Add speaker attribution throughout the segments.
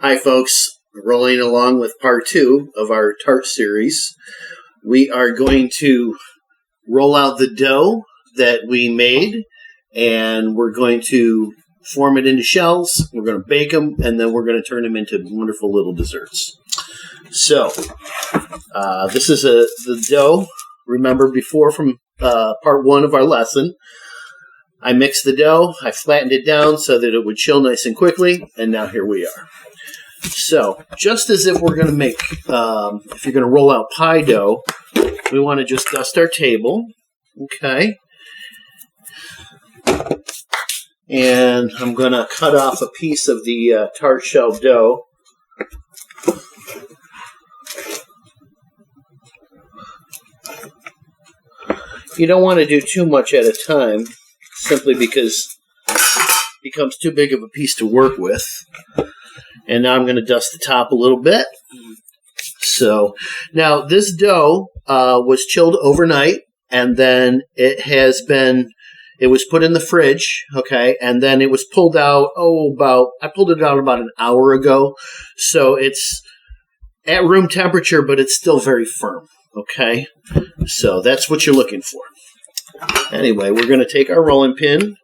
Speaker 1: Hi folks, rolling along with part 2 of our Tarts series. We are going to roll out the dough that we made, and we're going to form it into shells, we're going to bake them, and then we're going to turn them into wonderful little desserts. So, this is the dough, remember before from part 1 of our lesson. I mixed the dough, I flattened it down so that it would chill nice and quickly, and now here we are. So, just as if we're going to make, if you're going to roll out pie dough, we want to just dust our table, okay? And I'm going to cut off a piece of the tart shell dough. You don't want to do too much at a time, simply because it becomes too big of a piece to work with. And now I'm going to dust the top a little bit. So now this dough was chilled overnight, and then it was put in the fridge, okay, and then it was pulled out, I pulled it out about an hour ago. So it's at room temperature, but it's still very firm, okay? So that's what you're looking for. Anyway, we're going to take our rolling pin,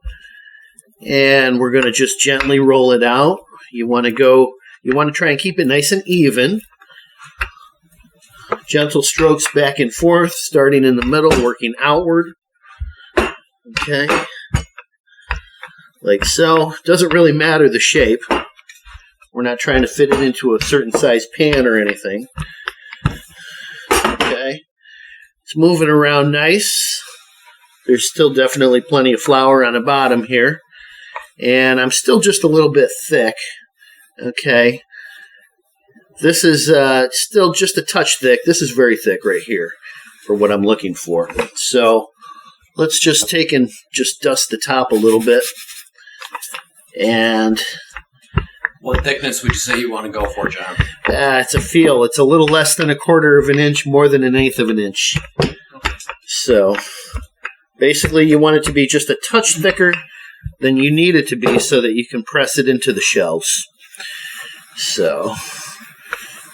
Speaker 1: and we're going to just gently roll it out. You want to try and keep it nice and even. Gentle strokes back and forth, starting in the middle, working outward. Okay. Like so. Doesn't really matter the shape. We're not trying to fit it into a certain size pan or anything. Okay. It's moving around nice. There's still definitely plenty of flour on the bottom here. And I'm still just a little bit thick. Okay. This is still just a touch thick. This is very thick right here for what I'm looking for. So let's just take and just dust the top a little bit. And
Speaker 2: what thickness would you say you want to go for, John?
Speaker 1: It's a feel. It's a little less than 1/4 of an inch, more than 1/8 of an inch. So basically you want it to be just a touch thicker than you need it to be so that you can press it into the shells. So,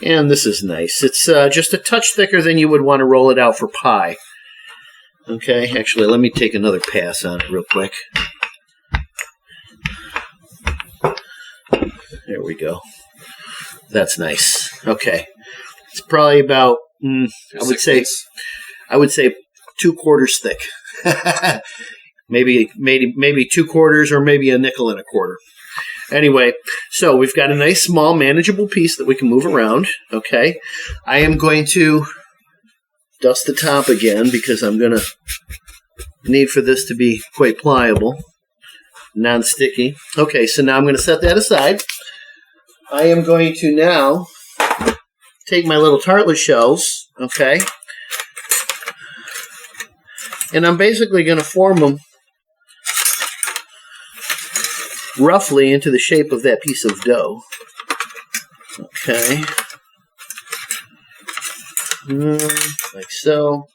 Speaker 1: and this is nice. It's just a touch thicker than you would want to roll it out for pie. Okay, actually, let me take another pass on it real quick. There we go. That's nice. Okay, it's probably about I would say 2/4 thick. maybe 2/4 or maybe 1.25 nickels. Anyway, so we've got a nice, small, manageable piece that we can move around, okay? I am going to dust the top again because I'm going to need for this to be quite pliable, non-sticky. Okay, so now I'm going to set that aside. I am going to now take my little tartlet shells, okay? And I'm basically going to form them roughly into the shape of that piece of dough. Okay. Like so.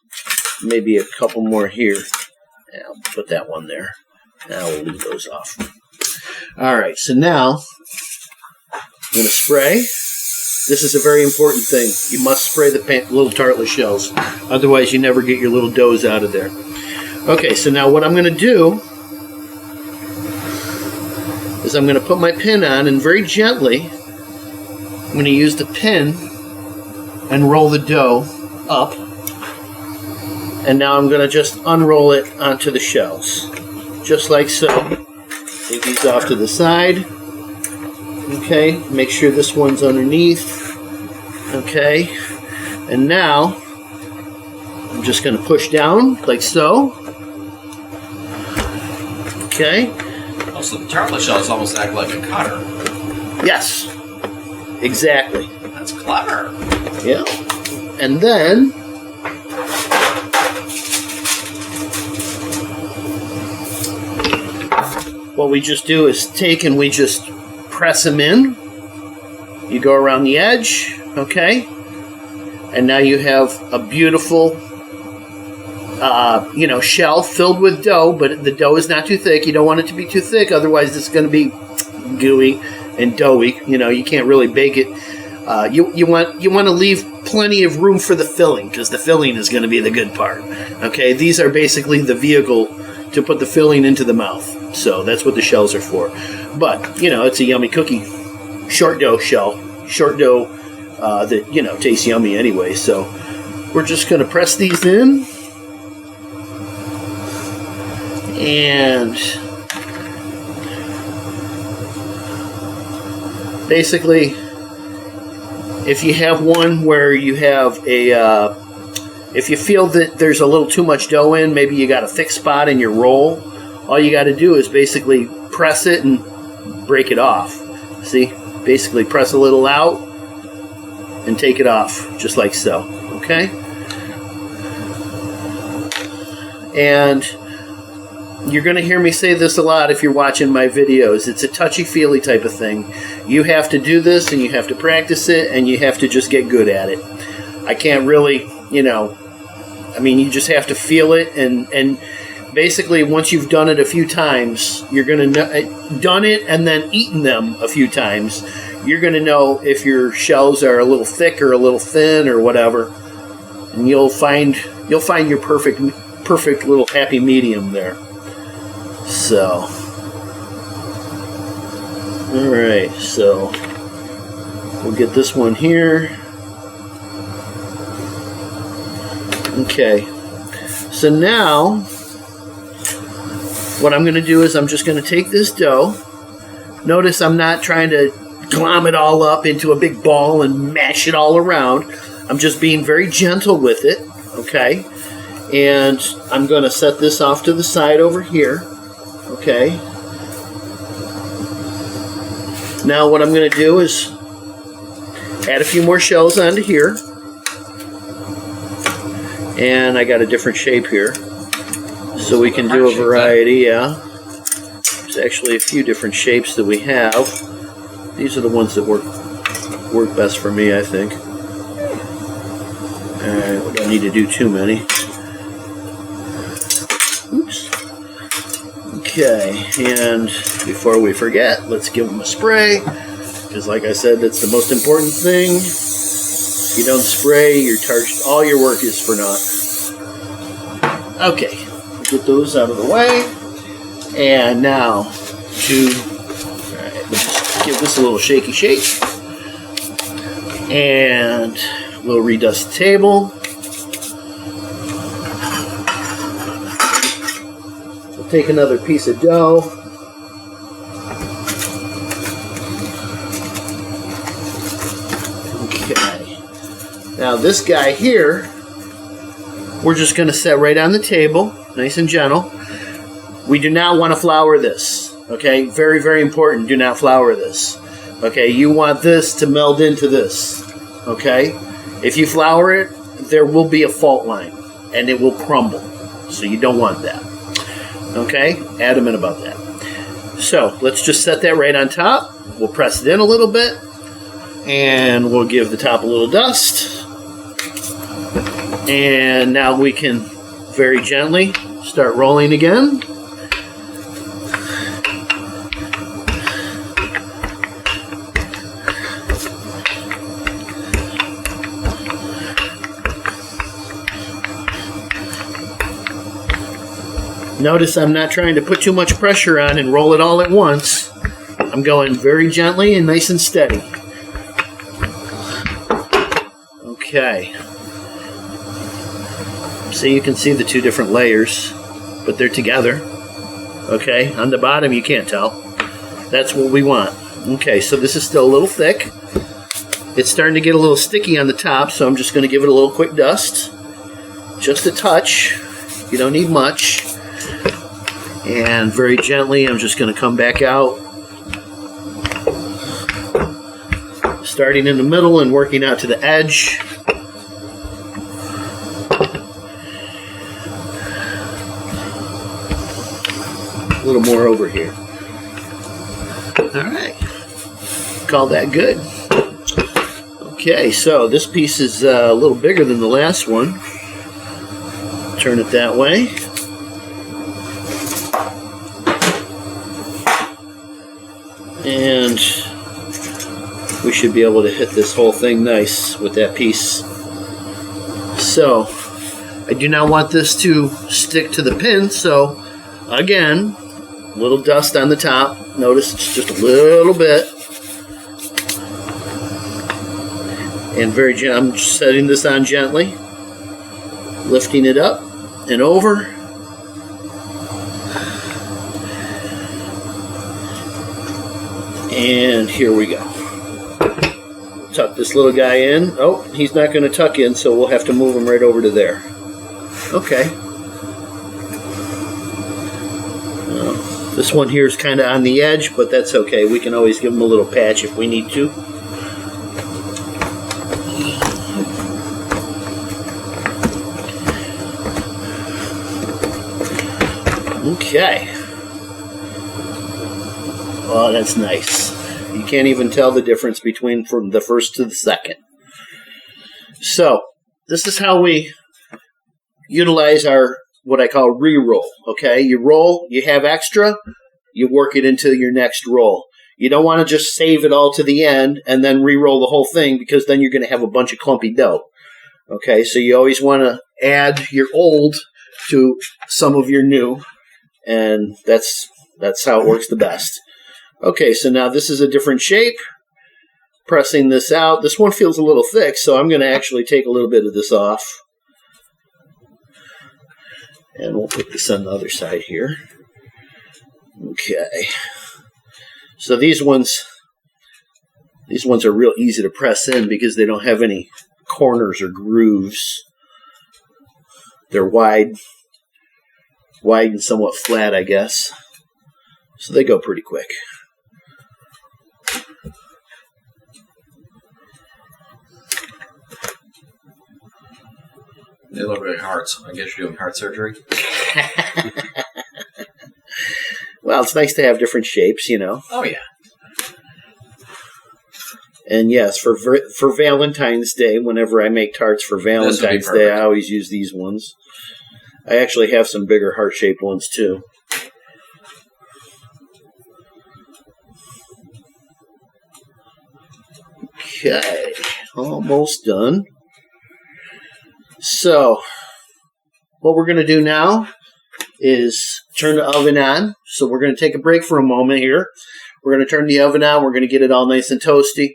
Speaker 1: Maybe a couple more here. Yeah, I'll put that one there. Now we'll leave those off. Alright, so now I'm going to spray. This is a very important thing. You must spray the little tartlet shells. Otherwise you never get your little doughs out of there. Okay, so now what I'm going to do is I'm going to put my pin on, and very gently I'm going to use the pin and roll the dough up. And now I'm going to just unroll it onto the shells. Just like so. Take these off to the side. Okay, make sure this one's underneath. Okay, and now I'm just going to push down like so. Okay.
Speaker 2: So the tartlet shells almost act like a cutter.
Speaker 1: Yes, exactly.
Speaker 2: That's clever.
Speaker 1: Yeah. And then what we just do is take and we just press them in. You go around the edge, okay? And now you have a beautiful shell filled with dough, but the dough is not too thick. You don't want it to be too thick, otherwise it's going to be gooey and doughy. You know, you can't really bake it. You want to leave plenty of room for the filling, because the filling is going to be the good part. Okay, these are basically the vehicle to put the filling into the mouth. So that's what the shells are for. But, you know, it's a yummy cookie. Short dough shell. Short dough that, you know, tastes yummy anyway. So we're just going to press these in. And basically, if you have one where you have a, if you feel that there's a little too much dough in, maybe you got a thick spot in your roll, all you got to do is basically press it and break it off. See? Basically press a little out and take it off, just like so. Okay? And you're going to hear me say this a lot if you're watching my videos. It's a touchy-feely type of thing. You have to do this, and you have to practice it, and you have to just get good at it. I can't really, you know, I mean, you just have to feel it, and basically once you've done it a few times, you're going to done it and then eaten them a few times, you're going to know if your shells are a little thick or a little thin or whatever, and you'll find your perfect little happy medium there. So, alright, so we'll get this one here. Okay, so now what I'm going to do is I'm just going to take this dough. Notice I'm not trying to glom it all up into a big ball and mash it all around. I'm just being very gentle with it, okay? And I'm going to set this off to the side over here. Okay. Now what I'm going to do is add a few more shells onto here. And I got a different shape here. So we can do a variety, yeah. There's actually a few different shapes that we have. These are the ones that work best for me, I think. Alright, we don't need to do too many. Oops. Okay, and before we forget, let's give them a spray, because like I said, that's the most important thing. If you don't spray, your tarts, all your work is for naught. Okay, we'll get those out of the way, and now let's just give this a little shaky shake, and we'll redust the table. Take another piece of dough. Okay. Now this guy here, we're just going to set right on the table, nice and gentle. We do not want to flour this. Okay, very, very important. Do not flour this. Okay, you want this to meld into this. Okay, if you flour it, there will be a fault line and it will crumble. So you don't want that. Okay, adamant about that. So let's just set that right on top. We'll press it in a little bit, and we'll give the top a little dust. And now we can very gently start rolling again. Notice I'm not trying to put too much pressure on and roll it all at once. I'm going very gently and nice and steady. Okay. So you can see the two different layers, but they're together. Okay, on the bottom you can't tell. That's what we want. Okay, so this is still a little thick. It's starting to get a little sticky on the top, so I'm just going to give it a little quick dust. Just a touch. You don't need much. And very gently, I'm just going to come back out. Starting in the middle and working out to the edge. A little more over here. Alright. Call that good. Okay, so this piece is a little bigger than the last one. Turn it that way. And we should be able to hit this whole thing nice with that piece. So, I do not want this to stick to the pin, so again, a little dust on the top. Notice it's just a little bit. And I'm just setting this on gently, lifting it up and over. And here we go. Tuck this little guy in. Oh, he's not going to tuck in, so we'll have to move him right over to there. Okay. This one here is kind of on the edge, but that's okay. We can always give him a little patch if we need to. Okay. Oh, that's nice. You can't even tell the difference between from the first to the second. So, this is how we utilize our, what I call re-roll. Okay, you roll, you have extra, you work it into your next roll. You don't want to just save it all to the end and then re-roll the whole thing, because then you're going to have a bunch of clumpy dough. Okay, so you always want to add your old to some of your new, and that's how it works the best. Okay, so now this is a different shape. Pressing this out. This one feels a little thick, so I'm going to actually take a little bit of this off. And we'll put this on the other side here. Okay. So these ones are real easy to press in because they don't have any corners or grooves. They're wide and somewhat flat, I guess. So they go pretty quick.
Speaker 2: They look like hearts. I guess you're doing heart surgery.
Speaker 1: Well, it's nice to have different shapes, you know.
Speaker 2: Oh, yeah.
Speaker 1: And yes, for Valentine's Day, whenever I make tarts for Valentine's Day, I always use these ones. I actually have some bigger heart-shaped ones, too. Okay, almost done. So, what we're going to do now is turn the oven on. So we're going to take a break for a moment here. We're going to turn the oven on. We're going to get it all nice and toasty.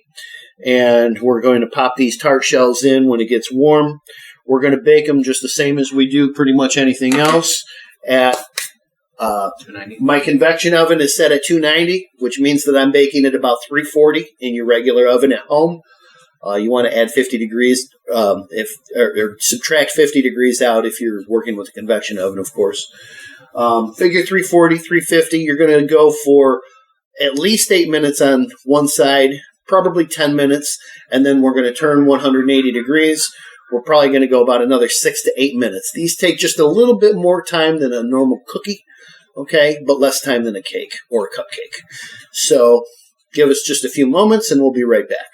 Speaker 1: And we're going to pop these tart shells in when it gets warm. We're going to bake them just the same as we do pretty much anything else. At my convection oven is set at 290, which means that I'm baking at about 340 in your regular oven at home. You want to add 50 degrees, or subtract 50 degrees out if you're working with a convection oven, of course. Figure 340, 350. You're going to go for at least 8 minutes on one side, probably 10 minutes, and then we're going to turn 180 degrees. We're probably going to go about another 6 to 8 minutes. These take just a little bit more time than a normal cookie, okay, but less time than a cake or a cupcake. So give us just a few moments, and we'll be right back.